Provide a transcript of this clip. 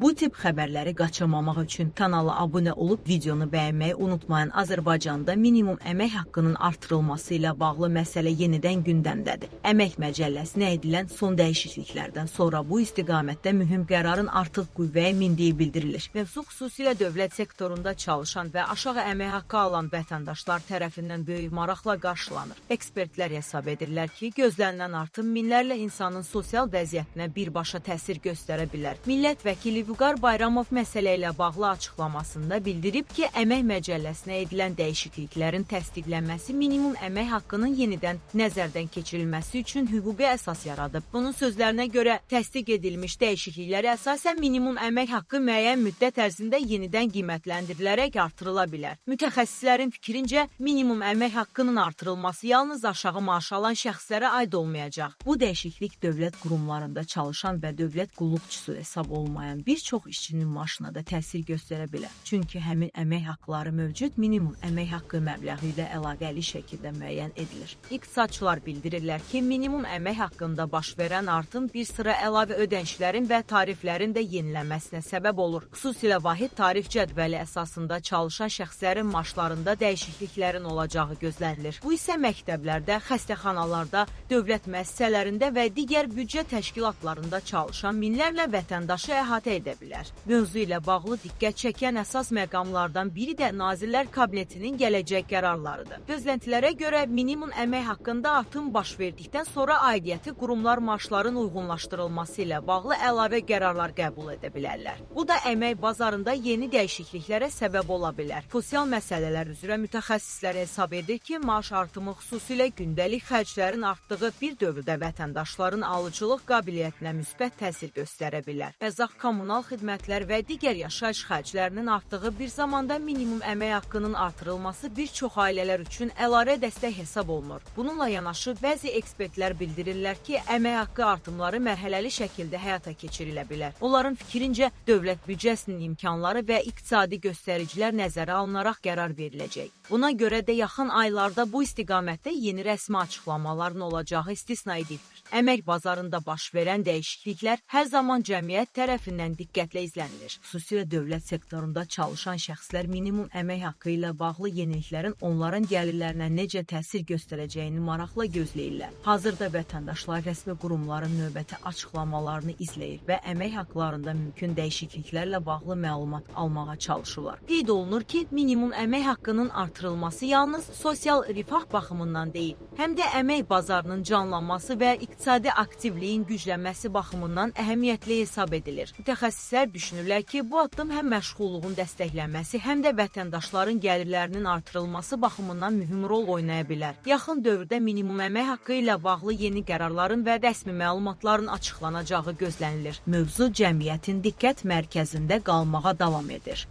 Bu tip xəbərləri qaçırmamaq üçün kanala abunə olub videonu bəyənməyi unutmayın. Azərbaycanda minimum əmək haqqının artırılması ilə bağlı məsələ yenidən gündəmdədir. Əmək Məcəlləsinə edilən son dəyişikliklərdən sonra bu istiqamətdə mühüm qərarın artıq qüvvəyə mindiyi bildirilir. Mövzu xüsusilə dövlət sektorunda çalışan və aşağı əmək haqqı alan vətəndaşlar tərəfindən böyük maraqla qarşılanır. Ekspertlər hesab edirlər ki, gözlənilən artım minlərlə insanın sosial vəziyyətinə birbaşa təsir göstərə bilər. Millət vəkili Vüqar Bayramov məsələ ilə bağlı açıqlamasında bildirib ki, Əmək Məcəlləsinə edilən dəyişikliklərin təsdiqlənməsi minimum əmək haqqının yenidən nəzərdən keçirilməsi üçün hüquqi əsas yaradıb. Bunun sözlərinə görə təsdiq edilmiş dəyişikliklərə əsasən minimum əmək haqqı müəyyən müddət ərzində yenidən qiymətləndirilərək artırıla bilər. Mütəxəssislərin fikrincə, minimum əmək haqqının artırılması yalnız aşağı maaş alan şəxslərə aid olmayacaq. Bu dəyişiklik dövlət qurumlarında çalışan və dövlət qulluqçusu hesab olmayan bir çox işçinin maaşına da təsir göstərə bilər. Çünki həmin əmək haqqları mövcud minimum əmək haqqı məbləği ilə əlaqəli şəkildə müəyyən edilir. İqtisadçılar bildirirlər ki, minimum əmək haqqında baş verən artım bir sıra əlavə ödənişlərin və tariflərin də yenilənməsinə səbəb olur. Xüsusilə vahid tarif cədvəli əsasında çalışan şəxslərin maaşlarında dəyişikliklərin olacağı gözlənilir. Bu isə məktəblərdə, xəstəxanalarda, dövlət müəssisələrində və digər büdcə təşkilatlarında çalışan minlərlə vətəndaşı əhatə edə bilər. Mövzu ilə bağlı diqqət çəkən əsas məqamlardan biri də Nazirlər Kabinetinin gələcək qərarlarıdır. Gözləntilərə görə minimum əmək haqqında artım baş verdikdən sonra aidiyyəti qurumlar maaşların uyğunlaşdırılması ilə bağlı əlavə qərarlar qəbul edə bilərlər. Bu da əmək bazarında yeni dəyişikliklərə səbəb ola bilər. Sosial məsələlər üzrə mütəxəssislər hesab edir ki, maaş artımı xüsusilə gündəlik xərclərin artdığı bir dövrdə vətəndaşların alıcılıq qabiliyyətinə müsbət təsir göstərə bilər. Ərzaq, kommunal xidmətlər və digər yaşayış xərclərinin artdığı bir zamanda minimum əmək haqqının artırılması bir çox ailələr üçün əlavə dəstək hesab olunur. Bununla yanaşı, bəzi ekspertlər bildirirlər ki, əmək haqqı artımları mərhələli şəkildə həyata keçirilə bilər. Onların fikrincə, dövlət büdcəsinin imkanları və iqtisadi göstəricilər nəzərə alınaraq qərar veriləcək. Buna görə də yaxın aylarda bu istiqamətdə yeni rəsmi açıqlamaların olacağı istisna edilir. Əmək bazarında baş verən dəyişikliklər hər zaman cəmiyyət tərəfindən diqqətlə izlənilir. Xüsusilə dövlət sektorunda çalışan şəxslər minimum əmək haqqı ilə bağlı yeniliklərin onların gəlirlərinə necə təsir göstərəcəyini maraqla gözləyirlər. Hazırda vətəndaşlar rəsmi qurumların növbəti açıqlamalarını izləyir və əmək haqqlarında mümkün dəyişikliklərlə bağlı məlumat almağa çalışırlar. Qeyd olunur ki, minimum əmək haqqının artırılması yalnız sosial rifah baxımından deyil, həm də əmək bazarının canlanması və iqtisadi aktivliyin güclənməsi baxımından əhəmiyyətli hesab edilir. Mütəxəssislər düşünürlər ki, bu addım həm məşğulluğun dəstəklənməsi, həm də vətəndaşların gəlirlərinin artırılması baxımından mühüm rol oynaya bilər. Yaxın dövrdə minimum əmək haqqı ilə bağlı yeni qərarların və rəsmi məlumatların açıqlanacağı gözlənilir. Mövzu cəmiyyətin diqqət mərkəzində qalmağa davam edir.